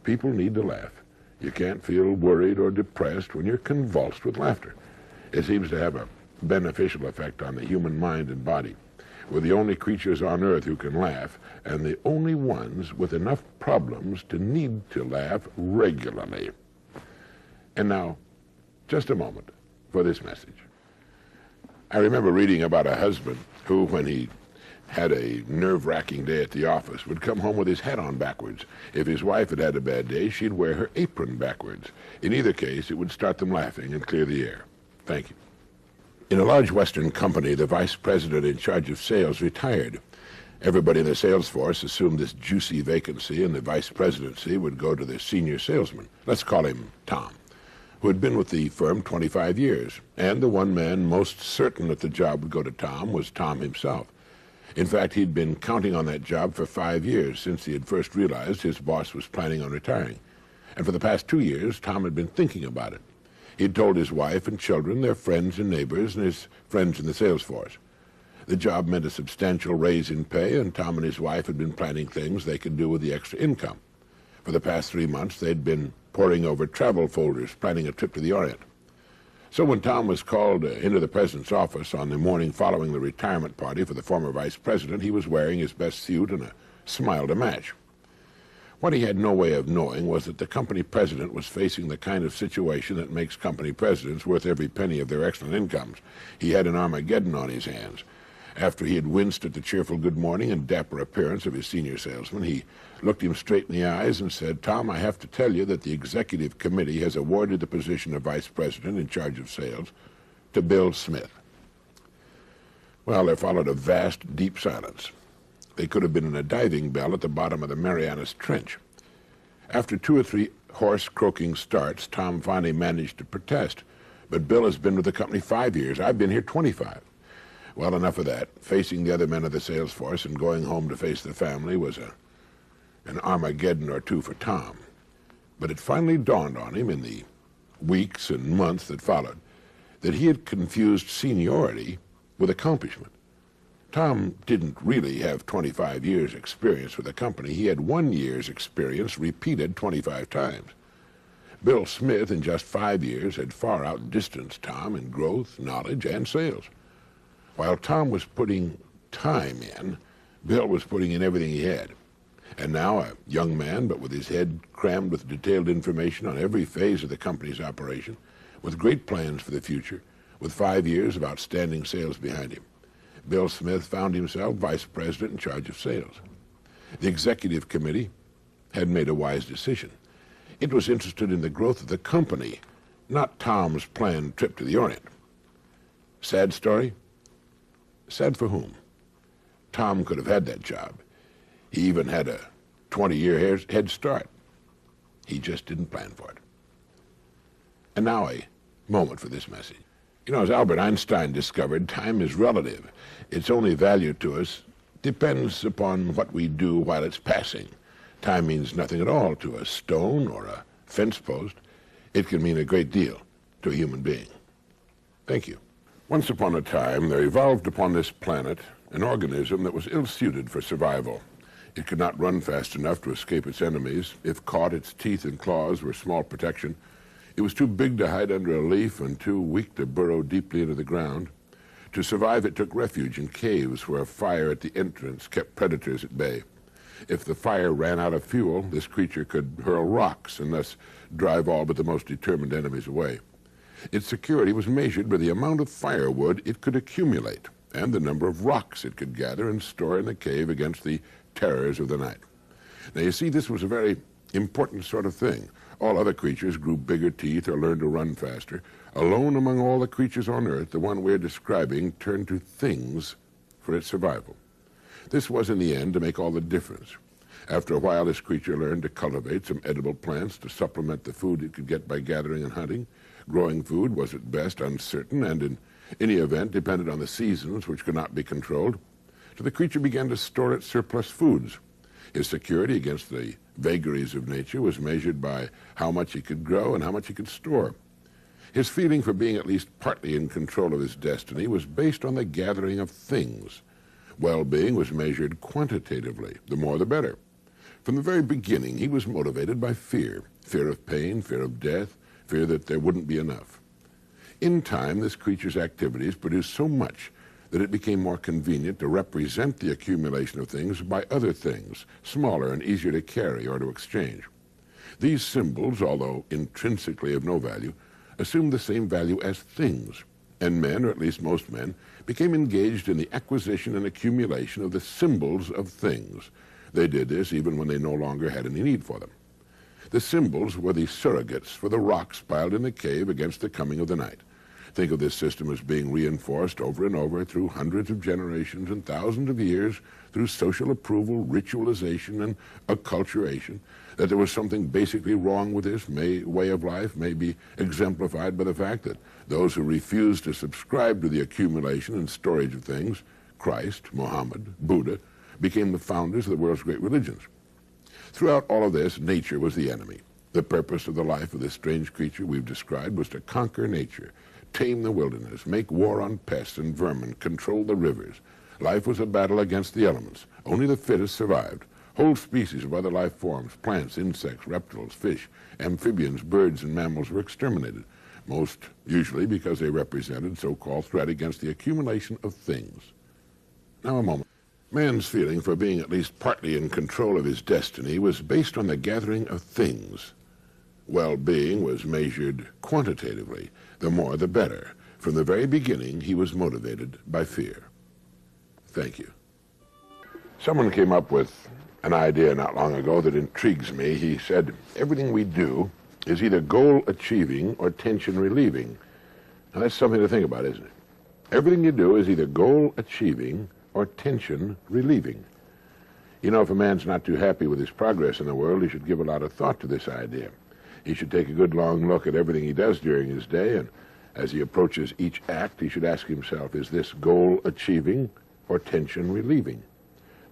People need to laugh. You can't feel worried or depressed when you're convulsed with laughter. It seems to have a beneficial effect on the human mind and body. We're the only creatures on earth who can laugh, and the only ones with enough problems to need to laugh regularly. And now, just a moment for this message. I remember reading about a husband who, when he had a nerve-wracking day at the office, would come home with his hat on backwards. If his wife had had a bad day, she'd wear her apron backwards. In either case, it would start them laughing and clear the air. Thank you. In a large Western company, the vice president in charge of sales retired. Everybody in the sales force assumed this juicy vacancy, and the vice presidency would go to the senior salesman. Let's call him Tom, who had been with the firm 25 years. And the one man most certain that the job would go to Tom was Tom himself. In fact, he'd been counting on that job for 5 years, since he had first realized his boss was planning on retiring. And for the past 2 years, Tom had been thinking about it. He'd told his wife and children, their friends and neighbors, and his friends in the sales force. The job meant a substantial raise in pay, and Tom and his wife had been planning things they could do with the extra income. For the past 3 months, they'd been poring over travel folders, planning a trip to the Orient. So when Tom was called into the president's office on the morning following the retirement party for the former vice president, he was wearing his best suit and a smile to match. What he had no way of knowing was that the company president was facing the kind of situation that makes company presidents worth every penny of their excellent incomes. He had an Armageddon on his hands. After he had winced at the cheerful good morning and dapper appearance of his senior salesman, he looked him straight in the eyes and said, "Tom, I have to tell you that the executive committee has awarded the position of vice president in charge of sales to Bill Smith." Well, there followed a vast, deep silence. They could have been in a diving bell at the bottom of the Marianas Trench. After 2 or 3 hoarse, croaking starts, Tom finally managed to protest. "But Bill has been with the company 5 years. I've been here 25. Well, enough of that. Facing the other men of the sales force and going home to face the family was an Armageddon or two for Tom. But it finally dawned on him in the weeks and months that followed that he had confused seniority with accomplishment. Tom didn't really have 25 years' experience with the company. He had 1 year's experience repeated 25 times. Bill Smith, in just 5 years, had far outdistanced Tom in growth, knowledge, and sales. While Tom was putting time in, Bill was putting in everything he had. And now, a young man, but with his head crammed with detailed information on every phase of the company's operation, with great plans for the future, with 5 years of outstanding sales behind him, Bill Smith found himself vice president in charge of sales. The executive committee had made a wise decision. It was interested in the growth of the company, not Tom's planned trip to the Orient. Sad story? Sad for whom? Tom could have had that job. He even had a 20-year head start. He just didn't plan for it. And now a moment for this message. You know, as Albert Einstein discovered, time is relative. Its only value to us depends upon what we do while it's passing. Time means nothing at all to a stone or a fence post. It can mean a great deal to a human being. Thank you. Once upon a time, there evolved upon this planet an organism that was ill-suited for survival. It could not run fast enough to escape its enemies. If caught, its teeth and claws were small protection. It was too big to hide under a leaf and too weak to burrow deeply into the ground. To survive, it took refuge in caves where a fire at the entrance kept predators at bay. If the fire ran out of fuel, this creature could hurl rocks and thus drive all but the most determined enemies away. Its security was measured by the amount of firewood it could accumulate and the number of rocks it could gather and store in the cave against the terrors of the night. Now, you see, this was a very important sort of thing. All other creatures grew bigger teeth or learned to run faster. Alone among all the creatures on Earth, the one we're describing turned to things for its survival. This was, in the end, to make all the difference. After a while, this creature learned to cultivate some edible plants to supplement the food it could get by gathering and hunting. Growing food was at best uncertain and in any event depended on the seasons, which could not be controlled. So the creature began to store its surplus foods. His security against the vagaries of nature was measured by how much he could grow and how much he could store. His feeling for being at least partly in control of his destiny was based on the gathering of things. Well-being was measured quantitatively, the more the better. From the very beginning, he was motivated by fear of pain, fear of death, fear that there wouldn't be enough. In time, this creature's activities produced so much that it became more convenient to represent the accumulation of things by other things, smaller and easier to carry or to exchange. These symbols, although intrinsically of no value, assumed the same value as things, and men, or at least most men, became engaged in the acquisition and accumulation of the symbols of things. They did this even when they no longer had any need for them. The symbols were the surrogates for the rocks piled in the cave against the coming of the night. Think of this system as being reinforced over and over through hundreds of generations and thousands of years through social approval, ritualization, and acculturation. That there was something basically wrong with this way of life may be exemplified by the fact that those who refused to subscribe to the accumulation and storage of things, Christ, Muhammad, Buddha, became the founders of the world's great religions. Throughout all of this, nature was the enemy. The purpose of the life of this strange creature we've described was to conquer nature, tame the wilderness, make war on pests and vermin, control the rivers. Life was a battle against the elements. Only the fittest survived. Whole species of other life forms, plants, insects, reptiles, fish, amphibians, birds, and mammals were exterminated, most usually because they represented so-called threat against the accumulation of things. Now a moment. Man's feeling for being at least partly in control of his destiny was based on the gathering of things. Well-being was measured quantitatively. The more, the better. From the very beginning, he was motivated by fear. Thank you. Someone came up with an idea not long ago that intrigues me. He said, everything we do is either goal-achieving or tension-relieving. Now, that's something to think about, isn't it? Everything you do is either goal-achieving or tension-relieving. You know, if a man's not too happy with his progress in the world, he should give a lot of thought to this idea. He should take a good long look at everything he does during his day and As he approaches each act, he should ask himself, is this goal achieving or tension relieving?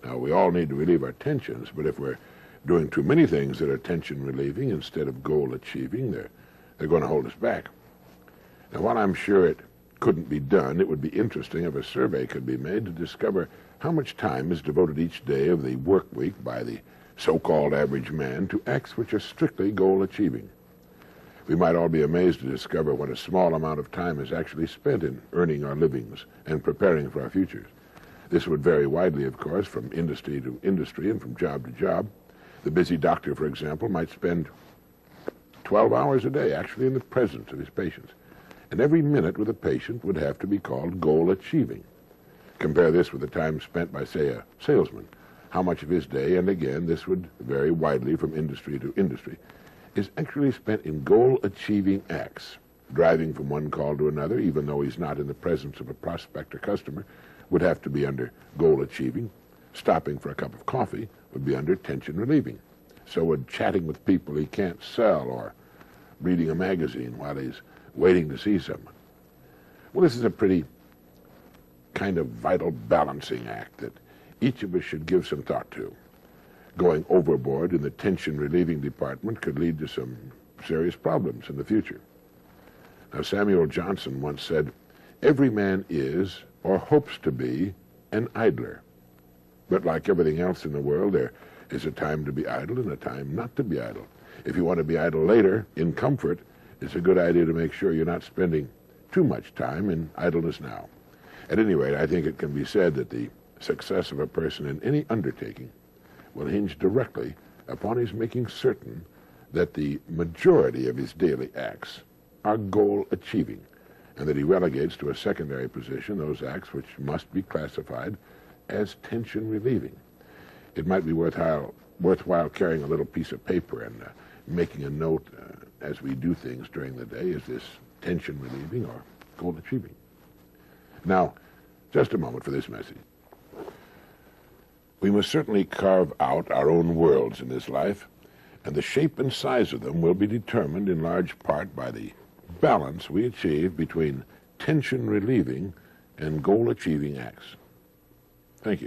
Now, we all need to relieve our tensions, but if we're doing too many things that are tension relieving instead of goal achieving, they're going to hold us back. Now, while I'm sure it couldn't be done, it would be interesting if a survey could be made to discover how much time is devoted each day of the work week by the so-called average man to acts which are strictly goal achieving. We might all be amazed to discover what a small amount of time is actually spent in earning our livings and preparing for our futures. This would vary widely, of course, from industry to industry and from job to job. The busy doctor, for example, might spend 12 hours a day actually in the presence of his patients. And every minute with a patient would have to be called goal achieving. Compare this with the time spent by, say, a salesman. How much of his day, and again, this would vary widely from industry to industry, is actually spent in goal-achieving acts. Driving from one call to another, even though he's not in the presence of a prospect or customer, would have to be under goal-achieving. Stopping for a cup of coffee would be under tension-relieving. So would chatting with people he can't sell or reading a magazine while he's waiting to see someone. Well, this is a pretty kind of vital balancing act that each of us should give some thought to. Going overboard in the tension-relieving department could lead to some serious problems in the future. Now, Samuel Johnson once said, "Every man is, or hopes to be, an idler. But like everything else in the world, there is a time to be idle and a time not to be idle. If you want to be idle later, in comfort, it's a good idea to make sure you're not spending too much time in idleness now." At any rate, I think it can be said that the success of a person in any undertaking will hinge directly upon his making certain that the majority of his daily acts are goal-achieving, and that he relegates to a secondary position those acts which must be classified as tension-relieving. It might be worthwhile carrying a little piece of paper and making a note as we do things during the day. Is this tension-relieving or goal-achieving? Now, just a moment for this message. We must certainly carve out our own worlds in this life, and the shape and size of them will be determined in large part by the balance we achieve between tension-relieving and goal-achieving acts. Thank you.